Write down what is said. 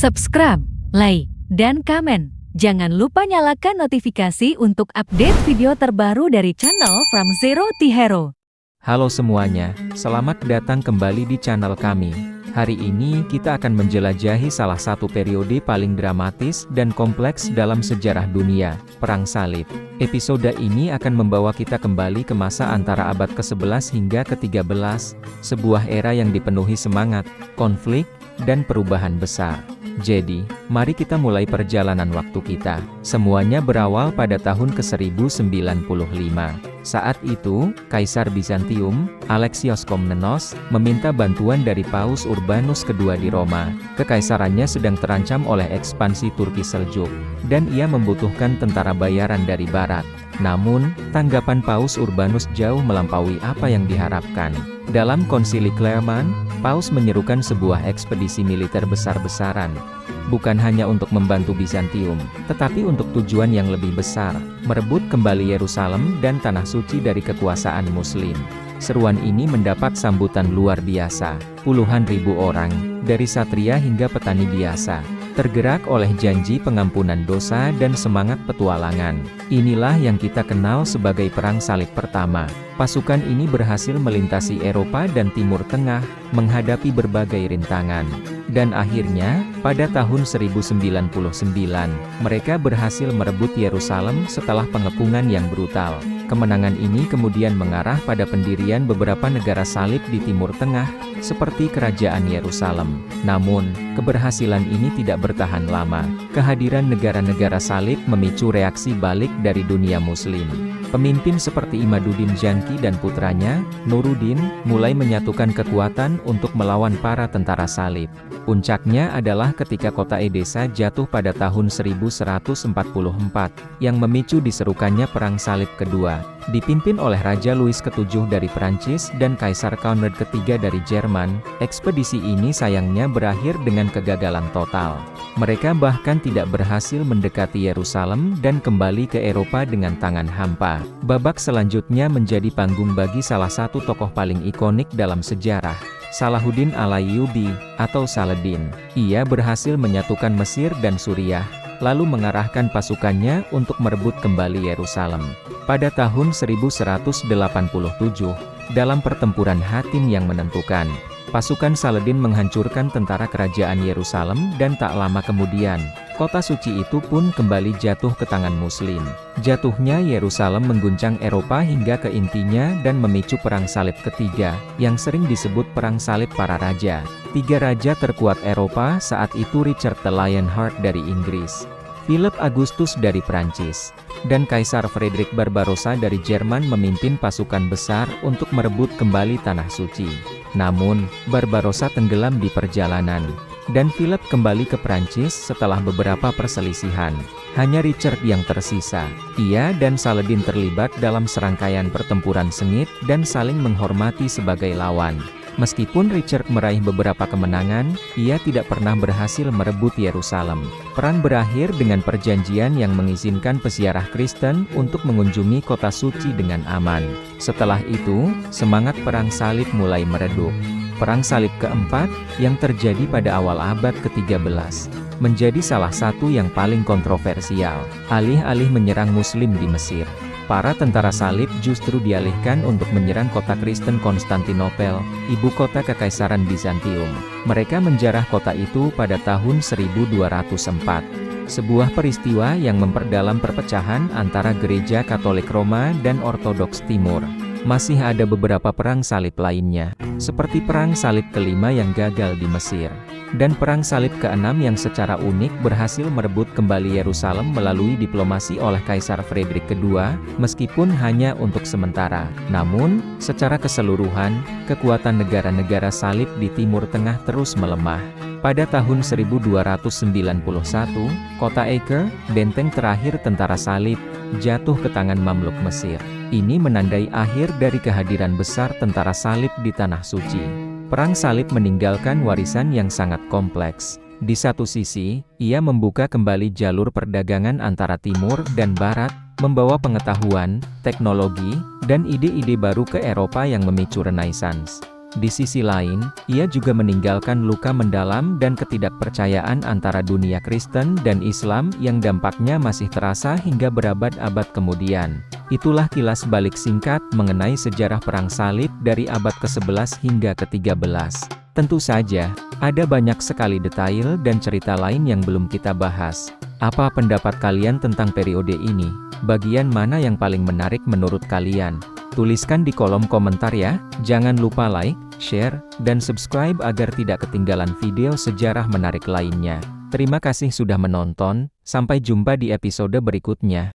subscribe, like, dan komen. Jangan lupa nyalakan notifikasi untuk update video terbaru dari channel From Zero to Hero. Halo semuanya, selamat datang kembali di channel kami. Hari ini kita akan menjelajahi salah satu periode paling dramatis dan kompleks dalam sejarah dunia, Perang Salib. Episode ini akan membawa kita kembali ke masa antara abad ke-11 hingga ke-13, sebuah era yang dipenuhi semangat, konflik, dan perubahan besar. Jadi, mari kita mulai perjalanan waktu kita. Semuanya berawal pada tahun ke-1095. Saat itu, Kaisar Bizantium, Alexios Komnenos, meminta bantuan dari Paus Urbanus II di Roma. Kekaisarannya sedang terancam oleh ekspansi Turki Seljuk, dan ia membutuhkan tentara bayaran dari barat. Namun, tanggapan Paus Urbanus jauh melampaui apa yang diharapkan. Dalam Konsili Clermont, Paus menyerukan sebuah ekspedisi militer besar-besaran, bukan hanya untuk membantu Bizantium, tetapi untuk tujuan yang lebih besar, merebut kembali Yerusalem dan Tanah Suci dari kekuasaan Muslim. Seruan ini mendapat sambutan luar biasa. Puluhan ribu orang, dari satria hingga petani biasa, tergerak oleh janji pengampunan dosa dan semangat petualangan. Inilah yang kita kenal sebagai Perang Salib Pertama. Pasukan ini berhasil melintasi Eropa dan Timur Tengah, menghadapi berbagai rintangan. Dan akhirnya, pada tahun 1099, mereka berhasil merebut Yerusalem setelah pengepungan yang brutal. Kemenangan ini kemudian mengarah pada pendirian beberapa negara salib di Timur Tengah, seperti Kerajaan Yerusalem. Namun, keberhasilan ini tidak bertahan lama. Kehadiran negara-negara salib memicu reaksi balik dari dunia Muslim. Pemimpin seperti Imaduddin Janki dan putranya, Nuruddin, mulai menyatukan kekuatan untuk melawan para tentara salib. Puncaknya adalah ketika kota Edesa jatuh pada tahun 1144, yang memicu diserukannya Perang Salib Kedua. Dipimpin oleh Raja Louis ke-7 dari Prancis dan Kaisar Conrad III dari Jerman, ekspedisi ini sayangnya berakhir dengan kegagalan total. Mereka bahkan tidak berhasil mendekati Yerusalem dan kembali ke Eropa dengan tangan hampa. Babak selanjutnya menjadi panggung bagi salah satu tokoh paling ikonik dalam sejarah, Salahuddin Al-Ayyubi, atau Saladin. Ia berhasil menyatukan Mesir dan Suriah, lalu mengarahkan pasukannya untuk merebut kembali Yerusalem. Pada tahun 1187, dalam pertempuran Hattin yang menentukan, pasukan Saladin menghancurkan tentara kerajaan Yerusalem dan tak lama kemudian, kota suci itu pun kembali jatuh ke tangan Muslim. Jatuhnya Yerusalem mengguncang Eropa hingga ke intinya dan memicu Perang Salib Ketiga, yang sering disebut Perang Salib Para Raja. Tiga raja terkuat Eropa saat itu Richard the Lionheart dari Inggris, Philip Augustus dari Prancis, dan Kaisar Frederick Barbarossa dari Jerman memimpin pasukan besar untuk merebut kembali Tanah Suci. Namun, Barbarossa tenggelam di perjalanan, dan Philip kembali ke Prancis setelah beberapa perselisihan. Hanya Richard yang tersisa. Ia dan Saladin terlibat dalam serangkaian pertempuran sengit dan saling menghormati sebagai lawan. Meskipun Richard meraih beberapa kemenangan, ia tidak pernah berhasil merebut Yerusalem. Perang berakhir dengan perjanjian yang mengizinkan peziarah Kristen untuk mengunjungi kota suci dengan aman. Setelah itu, semangat Perang Salib mulai meredup. Perang Salib keempat, yang terjadi pada awal abad ke-13, menjadi salah satu yang paling kontroversial. Alih-alih menyerang Muslim di Mesir, para tentara salib justru dialihkan untuk menyerang kota Kristen Konstantinopel, ibu kota Kekaisaran Bizantium. Mereka menjarah kota itu pada tahun 1204. Sebuah peristiwa yang memperdalam perpecahan antara Gereja Katolik Roma dan Ortodoks Timur. Masih ada beberapa perang salib lainnya, seperti Perang Salib kelima yang gagal di Mesir, dan Perang Salib keenam yang secara unik berhasil merebut kembali Yerusalem melalui diplomasi oleh Kaisar Frederick II, meskipun hanya untuk sementara. Namun, secara keseluruhan, kekuatan negara-negara salib di Timur Tengah terus melemah. Pada tahun 1291, kota Acre, benteng terakhir tentara salib, jatuh ke tangan Mamluk Mesir. Ini menandai akhir dari kehadiran besar tentara salib di Tanah Suci. Perang Salib meninggalkan warisan yang sangat kompleks. Di satu sisi, ia membuka kembali jalur perdagangan antara Timur dan Barat, membawa pengetahuan, teknologi, dan ide-ide baru ke Eropa yang memicu Renaissance. Di sisi lain, ia juga meninggalkan luka mendalam dan ketidakpercayaan antara dunia Kristen dan Islam yang dampaknya masih terasa hingga berabad-abad kemudian. Itulah kilas balik singkat mengenai sejarah Perang Salib dari abad ke-11 hingga ke-13. Tentu saja, ada banyak sekali detail dan cerita lain yang belum kita bahas. Apa pendapat kalian tentang periode ini? Bagian mana yang paling menarik menurut kalian? Tuliskan di kolom komentar ya. Jangan lupa like, share, dan subscribe agar tidak ketinggalan video sejarah menarik lainnya. Terima kasih sudah menonton, sampai jumpa di episode berikutnya.